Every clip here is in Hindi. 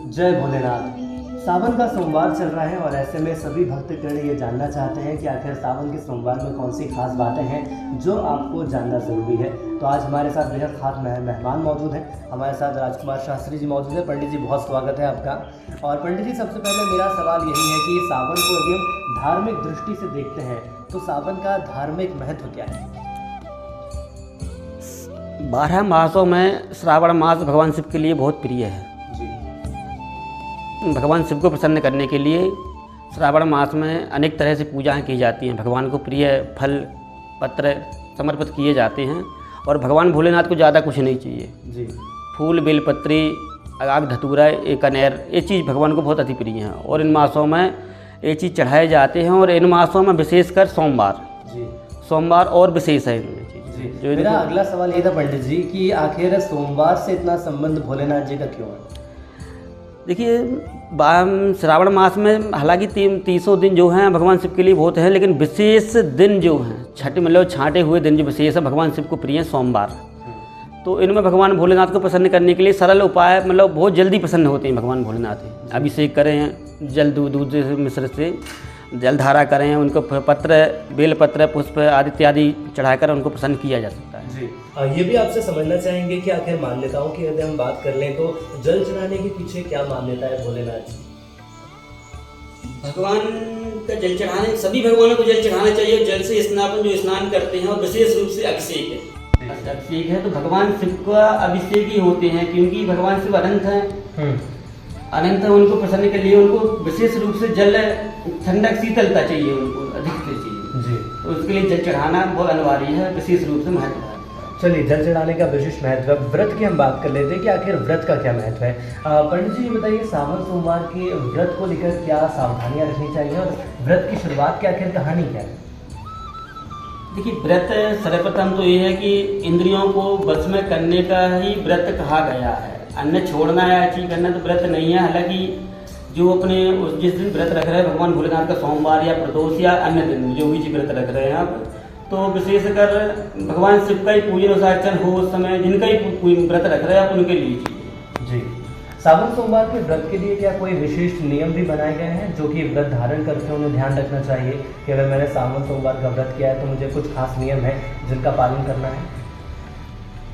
जय भोलेनाथ। सावन का सोमवार चल रहा है और ऐसे में सभी भक्तगण ये जानना चाहते हैं कि आखिर सावन के सोमवार में कौन सी खास बातें हैं जो आपको जानना ज़रूरी है। तो आज हमारे साथ बेहद खास मेहमान मौजूद हैं। हमारे साथ राजकुमार शास्त्री जी मौजूद हैं। पंडित जी बहुत स्वागत है आपका। और पंडित जी सबसे पहले मेरा सवाल यही है कि सावन को यदि हम धार्मिक दृष्टि से देखते हैं तो सावन का धार्मिक महत्व क्या है? 12 मासों में श्रावण मास भगवान शिव के लिए बहुत प्रिय है। भगवान शिव को प्रसन्न करने के लिए श्रावण मास में अनेक तरह से पूजाएं की जाती हैं। भगवान को प्रिय फल पत्र समर्पित किए जाते हैं और भगवान भोलेनाथ को ज़्यादा कुछ नहीं चाहिए जी। फूल बेलपत्री आग धतूरा कनेर ये चीज़ भगवान को बहुत अति प्रिय हैं और इन मासों में ये चीज़ चढ़ाए जाते हैं। और इन मासों में विशेषकर सोमवार और विशेष है इनमें चीज़। जी। मेरा अगला सवाल ये था पंडित जी कि आखिर सोमवार से इतना संबंध भोलेनाथ जी का क्यों है? देखिए श्रावण मास में हालांकि 300 दिन जो हैं भगवान शिव के लिए बहुत हैं, लेकिन विशेष दिन जो हैं छठ मतलब छांटे हुए दिन जो विशेष है भगवान शिव को प्रिय है सोमवार। तो इनमें भगवान भोलेनाथ को प्रसन्न करने के लिए सरल उपाय मतलब बहुत जल्दी प्रसन्न होते हैं भगवान भोलेनाथ। अभिषेक करें जल दूध मिश्र से जलधारा करें, उनको पत्र बेलपत्र पुष्प आदि इत्यादि चढ़ाकर उनको प्रसन्न किया जा सकता है। जी। ये भी आपसे समझना चाहेंगे कि आखिर मान्यताओं की यदि हम बात कर लें तो जल चढ़ाने के पीछे क्या मान्यता है भोलेनाथ जी? भगवान का जल चढ़ाने सभी भगवानों को जल चढ़ाना चाहिए। जल से स्नान करते हैं और विशेष रूप से अभिषेक है तो भगवान शिव का अभिषेक ही होते हैं, क्योंकि भगवान शिव अनंत हैं। अनंत उनको प्रसन्न के लिए उनको विशेष रूप से जल ठंडक शीतलता चाहिए, उनको अधिक चाहिए जी। तो उसके लिए जल चढ़ाना बहुत अनिवार्य है, विशेष रूप से महत्व है। चलिए जल चढ़ाने का विशिष्ट महत्व है। व्रत की हम बात कर लेते हैं कि आखिर व्रत का क्या महत्व है। पंडित जी ये बताइए सावन सोमवार के व्रत को लेकर क्या सावधानियां रखनी चाहिए और व्रत की शुरुआत की आखिर कहानी क्या है? देखिए व्रत सर्वप्रथम तो ये है कि इंद्रियों को वश में करने का ही व्रत कहा गया है। अन्न छोड़ना या चीज करना तो व्रत नहीं है। हालांकि जो अपने जिस दिन व्रत रख रहे हैं भगवान भोलेनाथ का सोमवार या प्रदोष या अन्य दिन जो भी जी व्रत रख रहे हैं आप, तो विशेषकर भगवान शिव का ही पूजन उसाचन हो उस समय जिनका ही व्रत रख रहे हैं आप उनके लिए चाहिए। जी। सावन सोमवार के व्रत के लिए क्या कोई विशेष नियम भी बनाए गए हैं जो कि व्रत धारण करके उन्हें ध्यान रखना चाहिए कि अगर मैंने सावन सोमवार का व्रत किया है तो मुझे कुछ खास नियम है जिनका पालन करना है?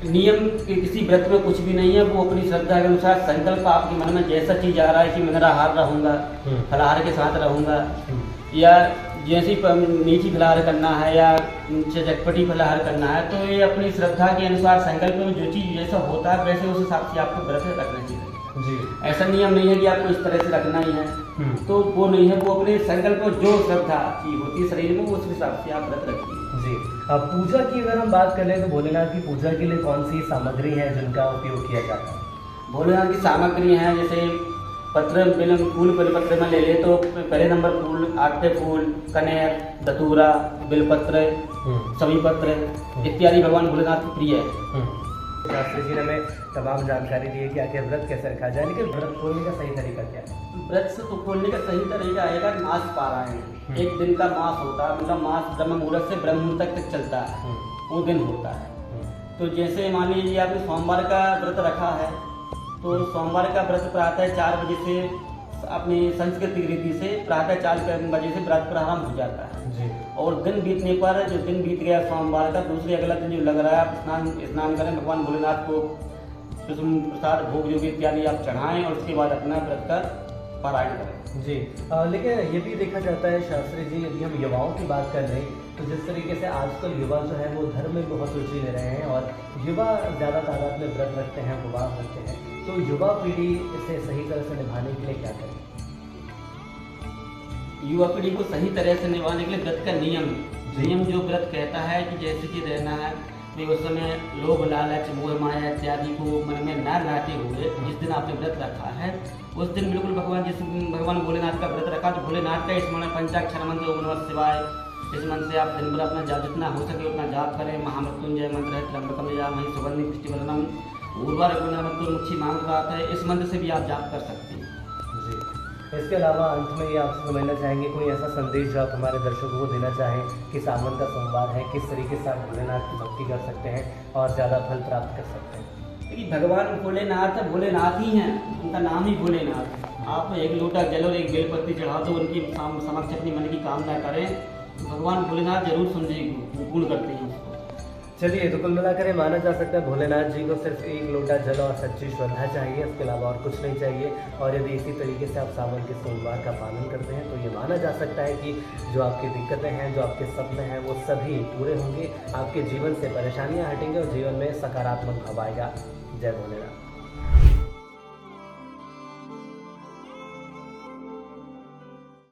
नियम किसी व्रत में कुछ भी नहीं है। वो अपनी श्रद्धा के अनुसार संकल्प आपके मन में जैसा चीज आ रहा है कि मैं निराहार रहूंगा, फलाहार के साथ रहूंगा, या जैसी मीठी फलाहार करना है या चटपटी फलाहार करना है, तो ये अपनी श्रद्धा के अनुसार संकल्प में जो चीज जैसा होता है वैसे उस हिसाब से आपको व्रत रखना चाहिए जी। ऐसा नियम नहीं है कि आपको इस तरह से रखना ही है, तो वो नहीं है। वो अपने संकल्प में जो श्रद्धा चीज होती है शरीर में उस हिसाब से आप व्रत रखिए जी। अब पूजा की अगर हम बात कर लें तो भोलेनाथ की पूजा के लिए कौन सी सामग्री है जिनका उपयोग किया जाता है? भोलेनाथ की सामग्री हैं जैसे पत्र फूल बेलपत्र में ले ले तो पहले नंबर फूल, आठवे फूल, कनेर, धतूरा, बेलपत्र, सभी पत्र इत्यादि भगवान भोलेनाथ को प्रिय है। शास्त्री जी ने हमें तमाम जानकारी दी है कि आखिर व्रत कैसे रखा जाए, लेकिन व्रत खोलने का सही तरीका क्या है? व्रत से तो खोलने का सही तरीका आएगा मास पारायण। एक दिन का मास होता है, मतलब मास ब्रह्म मुहूर्त से ब्रह्म मुहूर्त तक चलता है, वो दिन होता है। तो जैसे मान लीजिए आपने सोमवार का व्रत रखा है तो सोमवार का व्रत प्रातः 4 बजे से अपनी संस्कृति रीति से प्रातः 4 बजे से व्रत प्रारंभ हो जाता है जी। और दिन बीतने पर जो दिन बीत गया सोमवार का दूसरे अगला दिन जो लग रहा है आप स्नान करें, भगवान भोलेनाथ को प्रसाद भोग जो भी इत्यादि आप चढ़ाएं और उसके बाद अपना व्रत का पारायण करें जी। लेकिन ये भी देखा जाता है शास्त्री जी यदि हम युवाओं की बात कर रहे हैं तो जिस तरीके से आजकल युवा जो है वो धर्म में बहुत रुचि ले रहे हैं और युवा ज़्यादा तादाद में व्रत रखते हैं, उपवास रखते हैं, तो युवा पीढ़ी इसे सही तरह से निभाने के लिए क्या करें? युवा पीढ़ी को सही तरह से निभाने के लिए व्रत का नियम जो व्रत कहता है कि जैसे कि रहना है कि उस समय लोभ लालच मोह माया इत्यादि को मन में न लाते हुए जिस दिन आपने व्रत रखा है उस दिन बिल्कुल भगवान भोलेनाथ का व्रत रखा तो भोलेनाथ का स्मरण पंचाक्षर मंत्र ओम नमः शिवाय इस मंत्र से आप दिन भर अपना जाप जितना हो सके उतना जाप करें। महामृत्युंजय मंत्र है, त्र्यंबकम यजामहे सुगंधिं पुष्टिवर्धनम उर्वारुकमिव मंत्र है, इस मंत्र से भी आप जाप कर सकते हैं जी। इसके अलावा अंत में ये आपसे समझना चाहेंगे कोई ऐसा संदेश जो आप हमारे दर्शकों को देना चाहें कि सावन का सोमवार है, किस तरीके से आप भोलेनाथ की भक्ति कर सकते हैं और ज़्यादा फल प्राप्त कर सकते हैं? देखिए भगवान भोलेनाथ ही हैं, उनका नाम ही भोलेनाथ है। आप एक लोटा जल और एक बेलपत्ती चढ़ा दो, उनकी समक्ष अपनी मन की कामना करें तो भगवान भोलेनाथ जरूर समझेंगे, पूर्ण करते हैं उसको। चलिए, तो कुल मिलाकर ये माना जा सकता है भोलेनाथ जी को सिर्फ एक लोटा जल और सच्ची श्रद्धा चाहिए, इसके अलावा और कुछ नहीं चाहिए। और यदि इसी तरीके से आप सावन के सोमवार का पालन करते हैं तो ये माना जा सकता है कि जो आपकी दिक्कतें हैं, जो आपके सपने हैं, वो सभी पूरे होंगे, आपके जीवन से परेशानियाँ हटेंगे और जीवन में सकारात्मक भाव आएगा। जय भोलेनाथ।